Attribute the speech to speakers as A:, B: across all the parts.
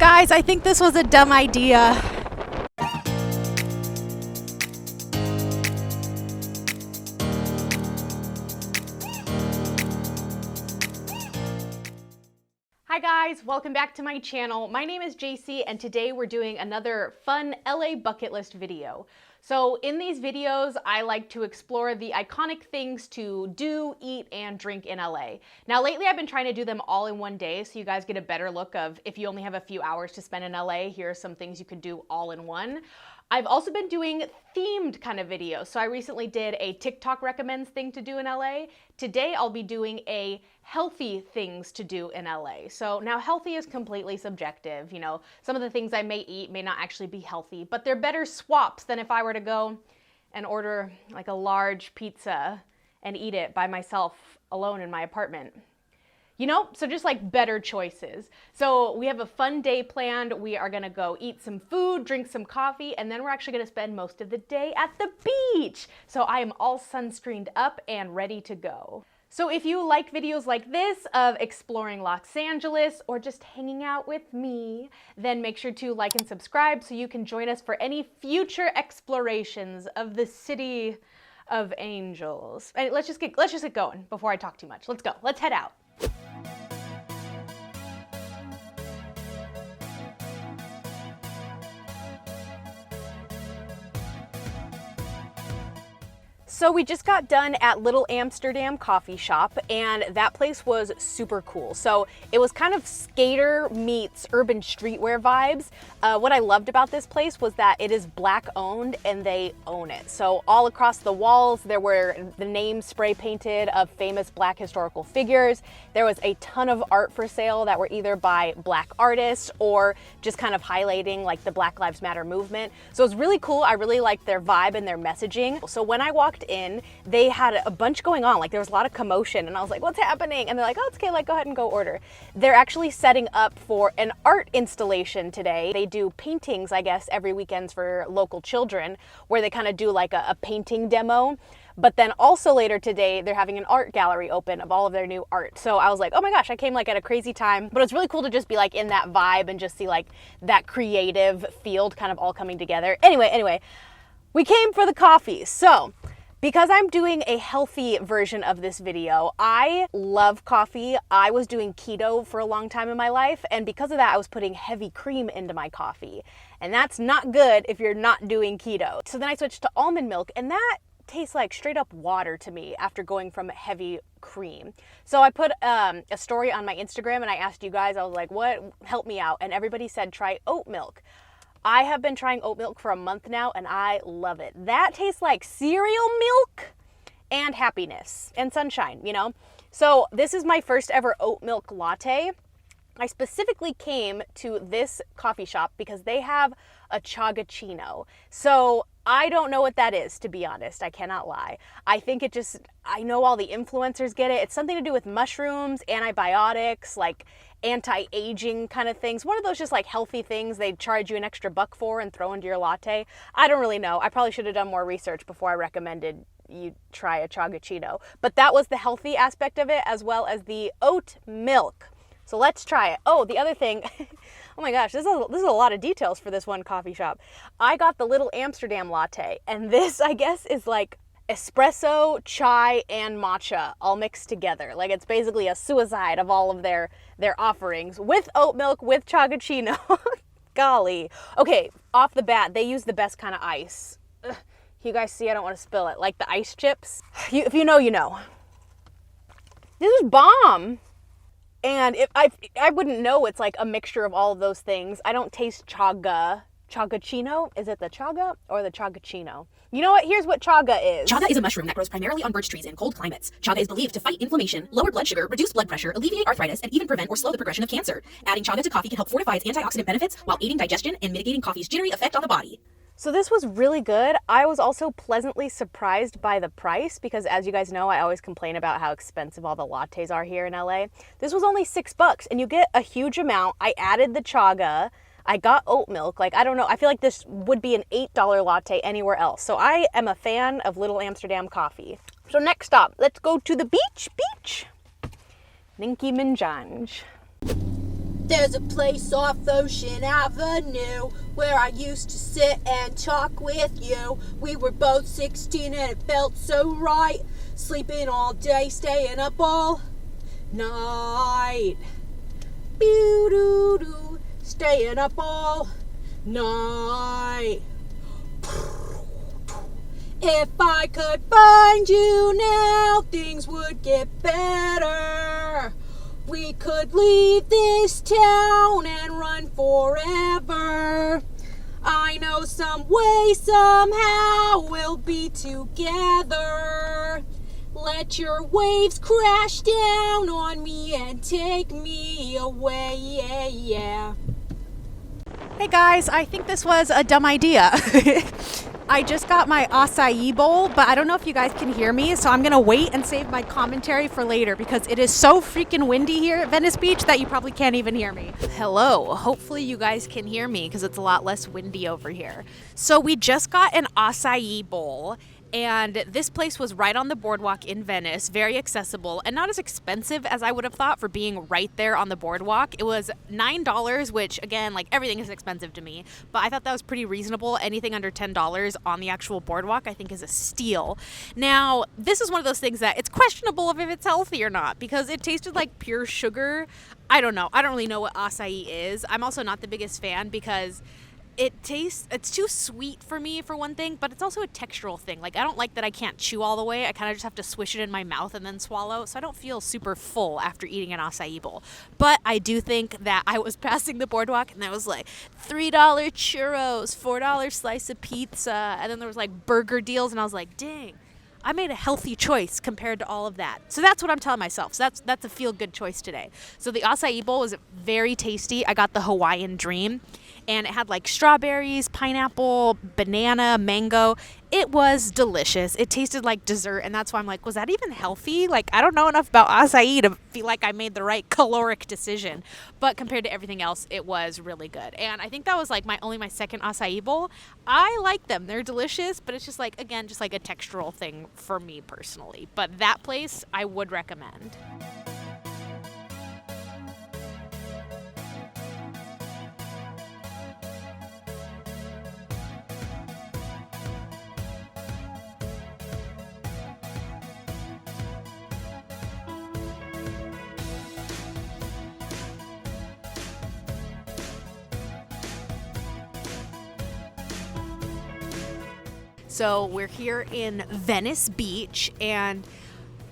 A: Guys, I think this was a dumb idea. Hi guys, welcome back to my channel. My name is Jacy and today we're doing another fun LA bucket list video. So in these videos, I like to explore the iconic things to do, eat, and drink in LA. Now lately I've been trying to do them all in one day so you guys get a better look of if you only have a few hours to spend in LA, here are some things you could do all in one. I've also been doing themed kind of videos. So I recently did a TikTok recommends thing to do in LA. Today I'll be doing a healthy things to do in LA. So now healthy is completely subjective. You know, some of the things I may eat may not actually be healthy, but they're better swaps than if I were to go and order like a large pizza and eat it by myself alone in my apartment. You know, so just like better choices. So we have a fun day planned. We are gonna go eat some food, drink some coffee, and then we're actually gonna spend most of the day at the beach. So I am all sunscreened up and ready to go. So if you like videos like this of exploring Los Angeles or just hanging out with me, then make sure to like and subscribe so you can join us for any future explorations of the city of angels. And let's just get going before I talk too much. Let's go, let's head out. So we just got done at Little Amsterdam coffee shop and that place was super cool. So it was kind of skater meets urban streetwear vibes. What I loved about this place was that it is Black owned and they own it. So all across the walls there were the names spray painted of famous Black historical figures. There was a ton of art for sale that were either by Black artists or just kind of highlighting like the Black Lives Matter movement. So it was really cool. I really liked their vibe and their messaging. So when I walked in, they had a bunch going on. Like there was a lot of commotion and I was like, what's happening? And they're like, oh, it's okay, like go ahead and go order. They're actually setting up for an art installation today. They do paintings, I guess, every weekends for local children where they kind of do like a painting demo. But then also later today, they're having an art gallery open of all of their new art. So I was like, oh my gosh, I came like at a crazy time, but it's really cool to just be like in that vibe and just see like that creative field kind of all coming together. Anyway, we came for the coffee. So because I'm doing a healthy version of this video, I love coffee. I was doing keto for a long time in my life, and because of that, I was putting heavy cream into my coffee. And that's not good if you're not doing keto. So then I switched to almond milk, and that tastes like straight up water to me after going from heavy cream. So I put a story on my Instagram and I asked you guys, I was like, what, help me out? And everybody said, try oat milk. I have been trying oat milk for a month now and I love it. That tastes like cereal milk and happiness and sunshine, you know? So this is my first ever oat milk latte. I specifically came to this coffee shop because they have a Chagaccino. So I don't know what that is, to be honest. I cannot lie. I think it just, I know all the influencers get it. It's something to do with mushrooms, antibiotics, like anti-aging kind of things. One of those just like healthy things they charge you an extra $1 for and throw into your latte. I don't really know. I probably should have done more research before I recommended you try a Chagaccino. But that was the healthy aspect of it as well as the oat milk. So let's try it. Oh, the other thing, oh my gosh, this is a lot of details for this one coffee shop. I got the Little Amsterdam latte, and this, I guess, is like espresso, chai, and matcha all mixed together. Like it's basically a suicide of all of their offerings with oat milk, with Chagaccino. Golly. Okay, off the bat, they use the best kind of ice. Ugh, you guys see, I don't want to spill it. Like the ice chips. If you know, you know. This is bomb. And if I wouldn't know it's like a mixture of all of those things. I don't taste Chagaccino. Is it the chaga or the Chagaccino? You know what? Here's what chaga is.
B: Chaga is a mushroom that grows primarily on birch trees in cold climates. Chaga is believed to fight inflammation, lower blood sugar, reduce blood pressure, alleviate arthritis, and even prevent or slow the progression of cancer. Adding chaga to coffee can help fortify its antioxidant benefits while aiding digestion and mitigating coffee's jittery effect on the body.
A: So this was really good. I was also pleasantly surprised by the price because, as you guys know, I always complain about how expensive all the lattes are here in LA. This was only $6 and you get a huge amount. I added the chaga. I got oat milk. Like, I don't know. I feel like this would be an $8 latte anywhere else. So I am a fan of Little Amsterdam coffee. So next stop, let's go to the beach. Ninki Minjanj.
C: There's a place off Ocean Avenue where I used to sit and talk with you. We were both 16 and it felt so right. Sleeping all day, staying up all night. Boo-doo-doo, staying up all night. If I could find you now, things would get better. We could leave this town and run forever. I know some way, somehow, we'll be together. Let your waves crash down on me and take me away, yeah, yeah.
A: Hey guys, I think this was a dumb idea. I just got my acai bowl, but I don't know if you guys can hear me, so I'm gonna wait and save my commentary for later because it is so freaking windy here at Venice Beach that you probably can't even hear me. Hello, hopefully you guys can hear me because it's a lot less windy over here. So we just got an acai bowl. And this place was right on the boardwalk in Venice, very accessible and not as expensive as I would have thought for being right there on the boardwalk. It was $9, which again, like everything is expensive to me, but I thought that was pretty reasonable. Anything under $10 on the actual boardwalk I think is a steal. Now, this is one of those things that it's questionable if it's healthy or not because it tasted like pure sugar. I don't know. I don't really know what acai is. I'm also not the biggest fan because it's too sweet for me for one thing, but it's also a textural thing. Like I don't like that I can't chew all the way. I kind of just have to swish it in my mouth and then swallow, so I don't feel super full after eating an acai bowl. But I do think that I was passing the boardwalk and there was like $3 churros, $4 slice of pizza, and then there was like burger deals, and I was like, dang, I made a healthy choice compared to all of that. So that's what I'm telling myself. So that's a feel-good choice today. So the acai bowl was very tasty. I got the Hawaiian Dream, and it had like strawberries, pineapple, banana, mango. It was delicious. It tasted like dessert, and that's why I'm like, was that even healthy? Like, I don't know enough about acai to feel like I made the right caloric decision. But compared to everything else, it was really good. And I think that was like my second acai bowl. I like them. They're delicious, but it's just like, again, just like a textural thing for me personally. But that place, I would recommend. So we're here in Venice Beach, and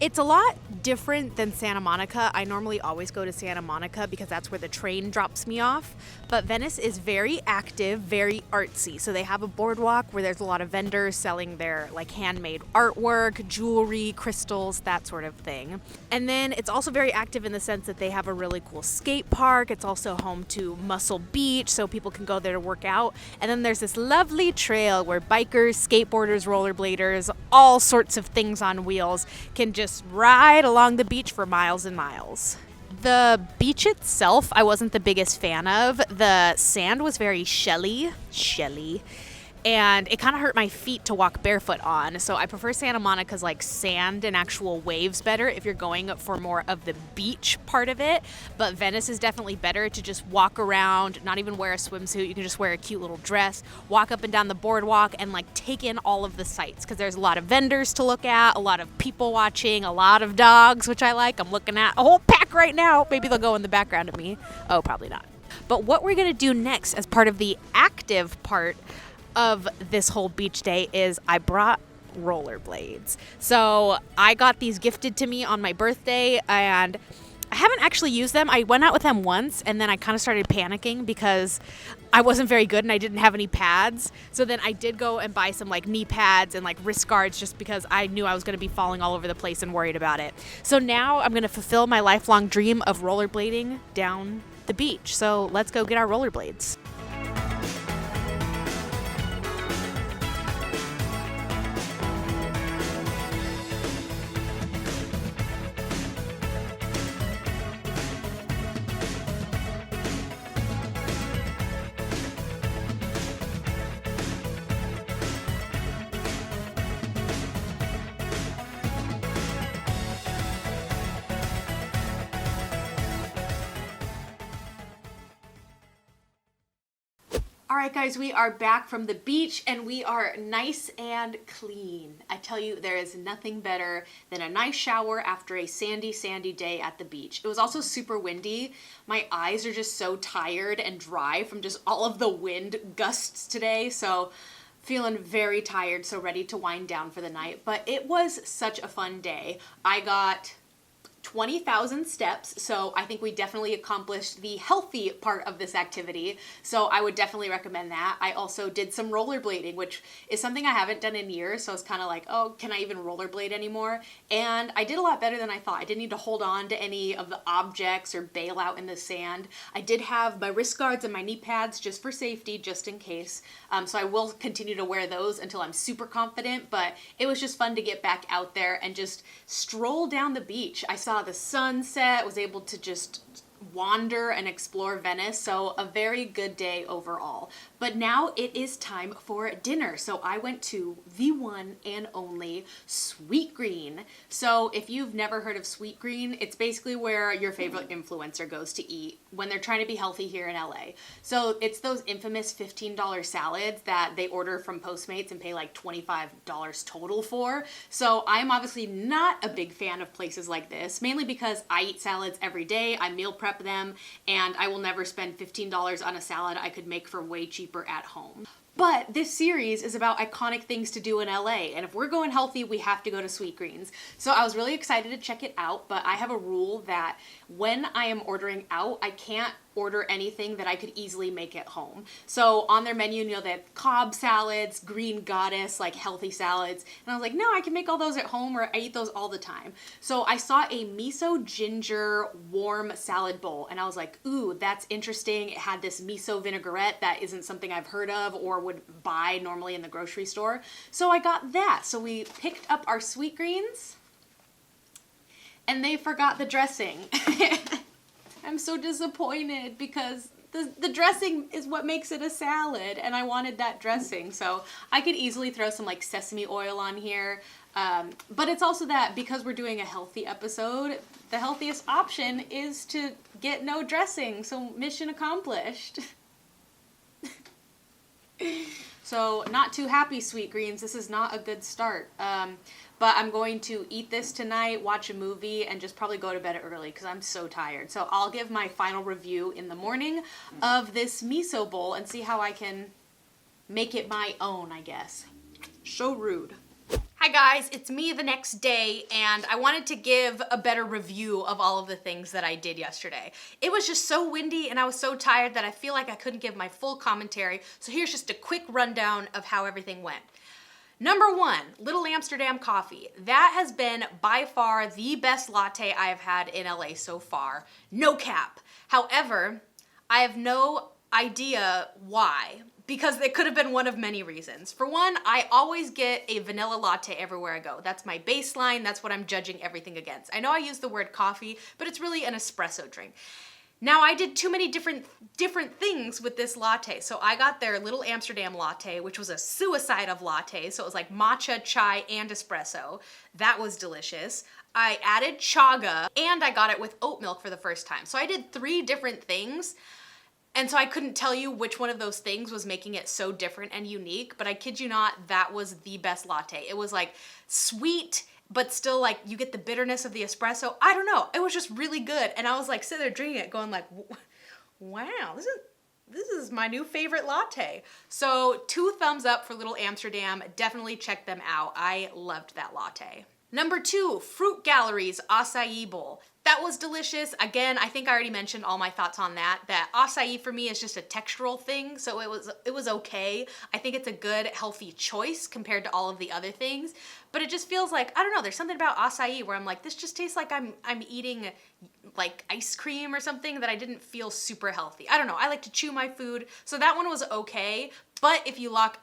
A: it's a lot different than Santa Monica. I normally always go to Santa Monica because that's where the train drops me off. But Venice is very active, very artsy. So they have a boardwalk where there's a lot of vendors selling their like handmade artwork, jewelry, crystals, that sort of thing. And then it's also very active in the sense that they have a really cool skate park. It's also home to Muscle Beach, so people can go there to work out. And then there's this lovely trail where bikers, skateboarders, rollerbladers, all sorts of things on wheels can just ride along the beach for miles and miles. The beach itself, I wasn't the biggest fan of. The sand was very shelly, and it kind of hurt my feet to walk barefoot on. So I prefer Santa Monica's like sand and actual waves better if you're going for more of the beach part of it. But Venice is definitely better to just walk around, not even wear a swimsuit. You can just wear a cute little dress, walk up and down the boardwalk and like take in all of the sights because there's a lot of vendors to look at, a lot of people watching, a lot of dogs, which I like. I'm looking at a whole pack right now. Maybe they'll go in the background of me. Oh, probably not. But what we're going to do next as part of the active part of this whole beach day is I brought rollerblades. So I got these gifted to me on my birthday, and I haven't actually used them. I went out with them once, and then I kind of started panicking because I wasn't very good and I didn't have any pads. So then I did go and buy some like knee pads and like wrist guards just because I knew I was going to be falling all over the place and worried about it. So now I'm going to fulfill my lifelong dream of rollerblading down the beach. So let's go get our rollerblades. All right, guys, we are back from the beach and we are nice and clean. I tell you, there is nothing better than a nice shower after a sandy, sandy day at the beach. It was also super windy. My eyes are just so tired and dry from just all of the wind gusts today. So feeling very tired, so ready to wind down for the night. But it was such a fun day. I got 20,000 steps, so I think we definitely accomplished the healthy part of this activity, so I would definitely recommend that. I also did some rollerblading, which is something I haven't done in years, so I was kind of like, oh, can I even rollerblade anymore? And I did a lot better than I thought. I didn't need to hold on to any of the objects or bail out in the sand. I did have my wrist guards and my knee pads just for safety, just in case, so I will continue to wear those until I'm super confident, but it was just fun to get back out there and just stroll down the beach. I saw the sunset, was able to just wander and explore Venice, so a very good day overall. But now it is time for dinner, so I went to the one and only Sweetgreen. So if you've never heard of Sweetgreen, it's basically where your favorite influencer goes to eat when they're trying to be healthy here in LA. So it's those infamous $15 salads that they order from Postmates and pay like $25 total for. So I'm obviously not a big fan of places like this, mainly because I eat salads every day, I meal prep them, and I will never spend $15 on a salad I could make for way cheaper at home. But this series is about iconic things to do in LA, and if we're going healthy, we have to go to Sweetgreen's. So I was really excited to check it out, but I have a rule that when I am ordering out, I can't order anything that I could easily make at home. So on their menu, you know, they have Cobb salads, Green Goddess, like healthy salads. And I was like, no, I can make all those at home, or I eat those all the time. So I saw a miso ginger warm salad bowl, and I was like, ooh, that's interesting. It had this miso vinaigrette that isn't something I've heard of or would buy normally in the grocery store. So I got that. So we picked up our Sweetgreens, and they forgot the dressing. I'm so disappointed because the dressing is what makes it a salad, and I wanted that dressing. So I could easily throw some like sesame oil on here. But it's also that because we're doing a healthy episode, the healthiest option is to get no dressing. So mission accomplished. So not too happy, Sweetgreens. This is not a good start. But I'm going to eat this tonight, watch a movie, and just probably go to bed early because I'm so tired. So I'll give my final review in the morning of this miso bowl and see how I can make it my own, I guess. So rude. Hi guys, it's me the next day, and I wanted to give a better review of all of the things that I did yesterday. It was just so windy and I was so tired that I feel like I couldn't give my full commentary, so here's just a quick rundown of how everything went. Number one, Little Amsterdam coffee. That has been by far the best latte I have had in LA so far. No cap. However, I have no idea why, because it could have been one of many reasons. For one, I always get a vanilla latte everywhere I go. That's my baseline. That's what I'm judging everything against. I know I use the word coffee, but it's really an espresso drink. Now, I did too many different things with this latte. So I got their Little Amsterdam latte, which was a suicide of lattes. So it was like matcha, chai, and espresso. That was delicious. I added chaga, and I got it with oat milk for the first time. So I did 3 different things. And so I couldn't tell you which one of those things was making it so different and unique, but I kid you not, that was the best latte. It was like sweet, but still like you get the bitterness of the espresso. I don't know, it was just really good. And I was like sitting there drinking it going like, wow, this is my new favorite latte. So 2 thumbs up for Little Amsterdam. Definitely check them out. I loved that latte. Number 2, Fruit Gallery's acai bowl. That was delicious. Again, I think I already mentioned all my thoughts on that. That acai for me is just a textural thing, so it was okay. I think it's a good, healthy choice compared to all of the other things. But it just feels like, I don't know, there's something about acai where I'm like, this just tastes like I'm eating like ice cream or something that I didn't feel super healthy. I don't know, I like to chew my food, so that one was okay. But if you like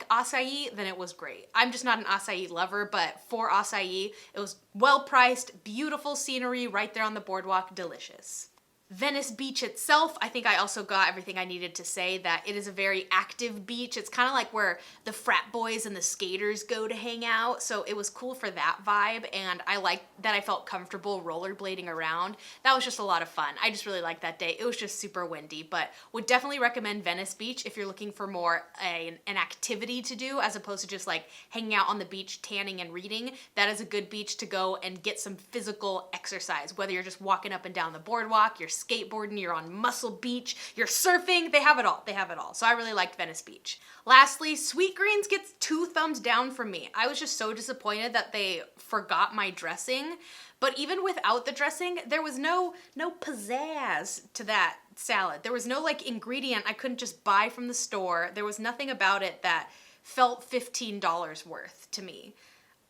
A: acai, then it was great. I'm just not an acai lover, but for acai, it was well priced, beautiful scenery right there on the boardwalk, delicious. Venice Beach itself, I think I also got everything I needed to say that it is a very active beach. It's kind of like where the frat boys and the skaters go to hang out. So it was cool for that vibe. And I liked that I felt comfortable rollerblading around. That was just a lot of fun. I just really liked that day. It was just super windy, but would definitely recommend Venice Beach if you're looking for more an activity to do as opposed to just like hanging out on the beach, tanning and reading. That is a good beach to go and get some physical exercise, whether you're just walking up and down the boardwalk, you're skateboarding, you're on Muscle Beach, you're surfing, they have it all. They have it all. So I really liked Venice Beach. Lastly, Sweetgreens gets 2 thumbs down from me. I was just so disappointed that they forgot my dressing, but even without the dressing, there was no pizzazz to that salad. There was no like ingredient I couldn't just buy from the store. There was nothing about it that felt $15 worth to me.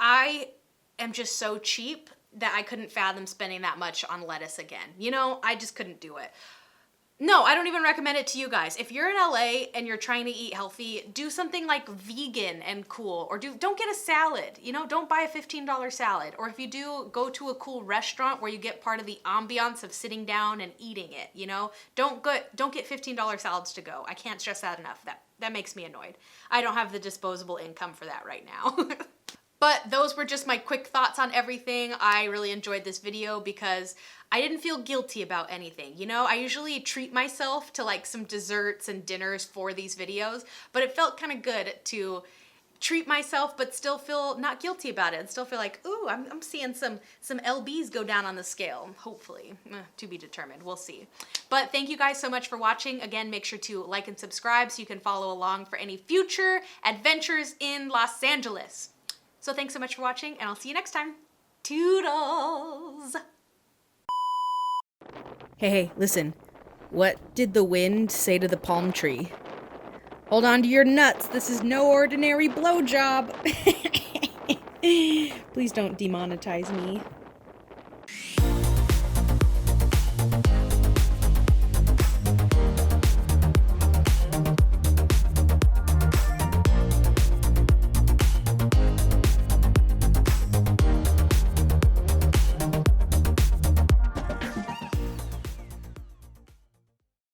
A: I am just so cheap that I couldn't fathom spending that much on lettuce again. You know, I just couldn't do it. No, I don't even recommend it to you guys. If you're in LA and you're trying to eat healthy, do something like vegan and cool, or don't get a salad. You know, don't buy a $15 salad. Or if you do, go to a cool restaurant where you get part of the ambiance of sitting down and eating it, you know? Don't get $15 salads to go. I can't stress that enough. That makes me annoyed. I don't have the disposable income for that right now. But those were just my quick thoughts on everything. I really enjoyed this video because I didn't feel guilty about anything. You know, I usually treat myself to like some desserts and dinners for these videos, but it felt kind of good to treat myself but still feel not guilty about it and still feel like, ooh, I'm seeing some LBs go down on the scale, hopefully. To be determined, we'll see. But thank you guys so much for watching. Again, make sure to like and subscribe so you can follow along for any future adventures in Los Angeles. So thanks so much for watching, and I'll see you next time. Toodles!
D: Hey, listen. What did the wind say to the palm tree? Hold on to your nuts. This is no ordinary blowjob. Please don't demonetize me.